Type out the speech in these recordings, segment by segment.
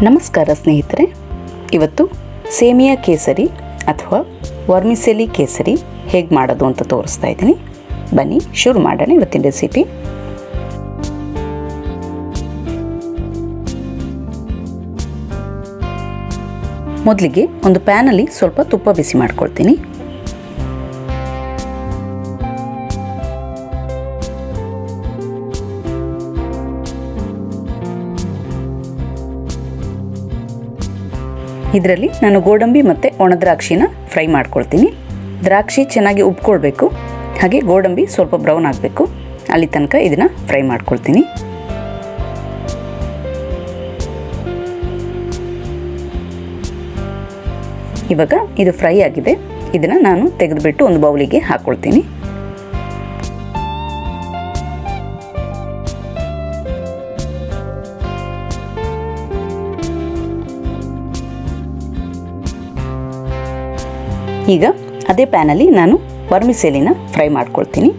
ನಮಸ್ಕಾರ ಸ್ನೇಹಿತರೆ, ಇವತ್ತು ಸೇಮಿಯಾ ಕೇಸರಿ ಅಥವಾ ವರ್ಮಿಸೆಲಿ ಕೇಸರಿ ಹೇಗೆ ಮಾಡೋದು ಅಂತ ತೋರಿಸ್ತಾ ಇದ್ದೀನಿ. ಬನ್ನಿ ಶುರು ಮಾಡೋಣ ಇವತ್ತಿನ ರೆಸಿಪಿ. ಮೊದಲಿಗೆ ಒಂದು ಪ್ಯಾನಲ್ಲಿ ಸ್ವಲ್ಪ ತುಪ್ಪ ಬಿಸಿ ಮಾಡ್ಕೊಳ್ತೀನಿ. ಇದರಲ್ಲಿ ನಾನು ಗೋಡಂಬಿ ಮತ್ತು ಒಣ ದ್ರಾಕ್ಷಿನ ಫ್ರೈ ಮಾಡ್ಕೊಳ್ತೀನಿ. ದ್ರಾಕ್ಷಿ ಚೆನ್ನಾಗಿ ಉಬ್ಕೊಳ್ಬೇಕು, ಹಾಗೆ ಗೋಡಂಬಿ ಸ್ವಲ್ಪ ಬ್ರೌನ್ ಆಗಬೇಕು. ಅಲ್ಲಿ ತನಕ ಇದನ್ನು ಫ್ರೈ ಮಾಡ್ಕೊಳ್ತೀನಿ. ಇವಾಗ ಇದು ಫ್ರೈ ಆಗಿದೆ. ಇದನ್ನು ನಾನು ತೆಗೆದುಬಿಟ್ಟು ಒಂದು ಬೌಲಿಗೆ ಹಾಕ್ಕೊಳ್ತೀನಿ. ಈಗ ಅದೇ ಪ್ಯಾನಲ್ಲಿ ನಾನು ವರ್ಮಿಸೆಲಿನ ಫ್ರೈ ಮಾಡ್ಕೊಳ್ತೀನಿ.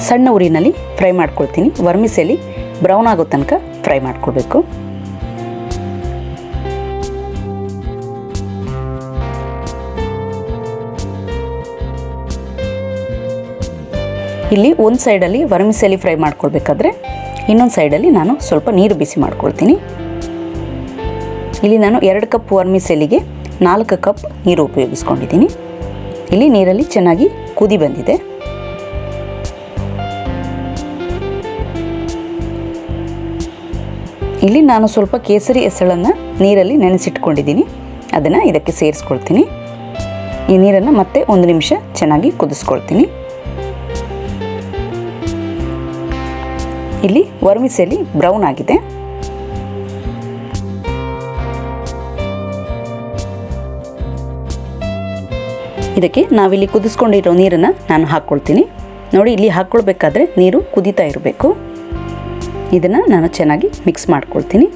ಸಣ್ಣ ಉರಿನಲ್ಲಿ ಫ್ರೈ ಮಾಡ್ಕೊಳ್ತೀನಿ. ವರ್ಮಿಸೆಲಿ ಬ್ರೌನ್ ಆಗೋ ತನಕ ಫ್ರೈ ಮಾಡ್ಕೊಳ್ಬೇಕು. ಇಲ್ಲಿ ಒಂದು ಸೈಡಲ್ಲಿ ವರ್ಮಿಸೆಲಿ ಫ್ರೈ ಮಾಡ್ಕೊಳ್ಬೇಕಾದ್ರೆ ಇನ್ನೊಂದು ಸೈಡಲ್ಲಿ ನಾನು ಸ್ವಲ್ಪ ನೀರು ಬಿಸಿ ಮಾಡ್ಕೊಳ್ತೀನಿ. ಇಲ್ಲಿ ನಾನು 2 ಕಪ್ ವರ್ಮಿಸೆಲಿಗೆ 4 ಕಪ್ ನೀರು ಉಪಯೋಗಿಸ್ಕೊಂಡಿದ್ದೀನಿ. ಇಲ್ಲಿ ನೀರಲ್ಲಿ ಚೆನ್ನಾಗಿ ಕುದಿ ಬಂದಿದೆ. ಇಲ್ಲಿ ನಾನು ಸ್ವಲ್ಪ ಕೇಸರಿ ಎಸಳನ್ನು ನೀರಲ್ಲಿ ನೆನೆಸಿಟ್ಕೊಂಡಿದ್ದೀನಿ. ಅದನ್ನು ಇದಕ್ಕೆ ಸೇರಿಸ್ಕೊಳ್ತೀನಿ. ಈ ನೀರನ್ನು ಮತ್ತೆ 1 ನಿಮಿಷ ಚೆನ್ನಾಗಿ ಕುದಿಸ್ಕೊಳ್ತೀನಿ. ಇಲ್ಲಿ ವರ್ಮಿಸೆಲಿ ಬ್ರೌನ್ ಆಗಿದೆ. ಇದಕ್ಕೆ ನಾವಿಲ್ಲಿ ಕುದಿಸ್ಕೊಂಡಿರೋ ನೀರನ್ನು ನಾನು ಹಾಕ್ಕೊಳ್ತೀನಿ. ನೋಡಿ, ಇಲ್ಲಿ ಹಾಕ್ಕೊಳ್ಬೇಕಾದ್ರೆ ನೀರು ಕುದೀತಾ ಇರಬೇಕು. ಇದನ್ನು ನಾನು ಚೆನ್ನಾಗಿ ಮಿಕ್ಸ್ ಮಾಡ್ಕೊಳ್ತೀನಿ.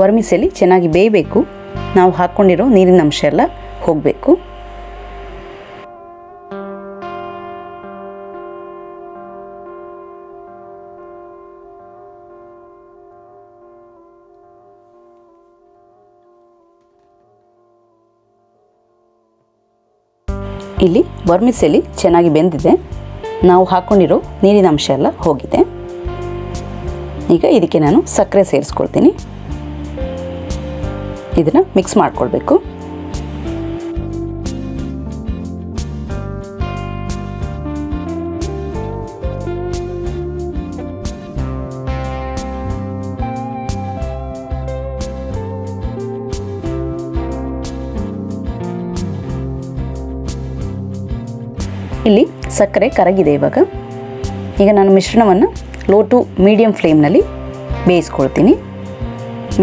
ವರ್ಮಿಸೆಲಿ ಚೆನ್ನಾಗಿ ಬೇಯಬೇಕು. ನಾವು ಹಾಕ್ಕೊಂಡಿರೋ ನೀರಿನ ಅಂಶ ಎಲ್ಲ ಹೋಗಬೇಕು. ಇಲ್ಲಿ ವರ್ಮಿಸೆಲಿ ಚೆನ್ನಾಗಿ ಬೆಂದಿದೆ. ನಾವು ಹಾಕ್ಕೊಂಡಿರೋ ನೀರಿನ ಅಂಶ ಎಲ್ಲ ಹೋಗಿದೆ. ಈಗ ಇದಕ್ಕೆ ನಾನು ಸಕ್ಕರೆ ಸೇರಿಸ್ಕೊಳ್ತೀನಿ. ಇದನ್ನು ಮಿಕ್ಸ್ ಮಾಡ್ಕೊಳ್ಬೇಕು. ಇಲ್ಲಿ ಸಕ್ಕರೆ ಕರಗಿದೆ. ಈಗ ನಾನು ಮಿಶ್ರಣವನ್ನು ಲೋ ಟು ಮೀಡಿಯಮ್ ಫ್ಲೇಮ್ನಲ್ಲಿ ಬೇಯಿಸ್ಕೊಳ್ತೀನಿ.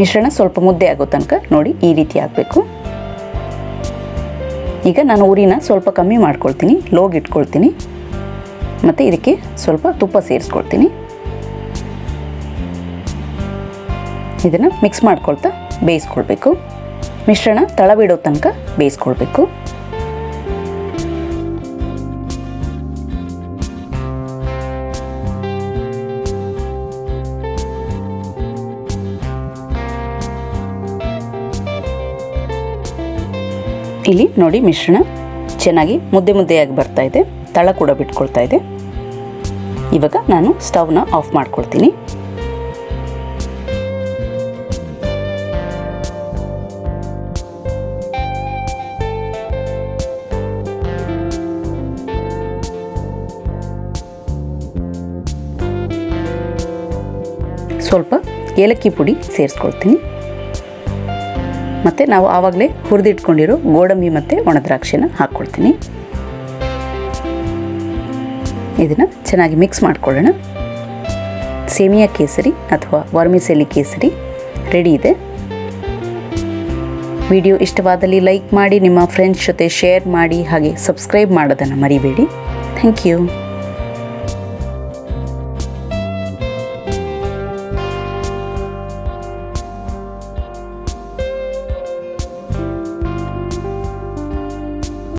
ಮಿಶ್ರಣ ಸ್ವಲ್ಪ ಮುದ್ದೆ ಆಗೋ ತನಕ ನೋಡಿ ಈ ರೀತಿ ಆಗಬೇಕು. ಈಗ ನಾನು ಉರಿನ ಸ್ವಲ್ಪ ಕಮ್ಮಿ ಮಾಡ್ಕೊಳ್ತೀನಿ, ಲೋಗೆ ಇಟ್ಕೊಳ್ತೀನಿ. ಮತ್ತು ಇದಕ್ಕೆ ಸ್ವಲ್ಪ ತುಪ್ಪ ಸೇರಿಸ್ಕೊಳ್ತೀನಿ. ಇದನ್ನು ಮಿಕ್ಸ್ ಮಾಡ್ಕೊಳ್ತಾ ಬೇಯಿಸ್ಕೊಳ್ಬೇಕು. ಮಿಶ್ರಣ ತಳ ಬಿಡೋ ತನಕ ಬೇಯಿಸ್ಕೊಳ್ಬೇಕು. ಇಲ್ಲಿ ನೋಡಿ, ಮಿಶ್ರಣ ಚೆನ್ನಾಗಿ ಮುದ್ದೆಯಾಗಿ ಬರ್ತಾ ಇದೆ. ತಳ ಕೂಡ ಬಿಟ್ಕೊಳ್ತಾ ಇದೆ. ಇವಾಗ ನಾನು ಸ್ಟವ್ನ ಆಫ್ ಮಾಡ್ಕೊಳ್ತೀನಿ. ಸ್ವಲ್ಪ ಏಲಕ್ಕಿ ಪುಡಿ ಸೇರಿಸ್ಕೊಳ್ತೀನಿ. ಮತ್ತು ನಾವು ಆವಾಗಲೇ ಹುರಿದಿಟ್ಕೊಂಡಿರೋ ಗೋಡಂಬಿ ಮತ್ತು ಒಣ ದ್ರಾಕ್ಷಿನ ಹಾಕ್ಕೊಳ್ತೀನಿ. ಇದನ್ನು ಚೆನ್ನಾಗಿ ಮಿಕ್ಸ್ ಮಾಡ್ಕೊಳ್ಳೋಣ. ಸೇಮಿಯಾ ಕೇಸರಿ ಅಥವಾ ವರ್ಮಿಸೆಲಿ ಕೇಸರಿ ರೆಡಿ ಇದೆ. ವಿಡಿಯೋ ಇಷ್ಟವಾದಲ್ಲಿ ಲೈಕ್ ಮಾಡಿ, ನಿಮ್ಮ ಫ್ರೆಂಡ್ಸ್ ಜೊತೆ ಶೇರ್ ಮಾಡಿ, ಹಾಗೆ ಸಬ್ಸ್ಕ್ರೈಬ್ ಮಾಡೋದನ್ನು ಮರಿಬೇಡಿ. Thank you.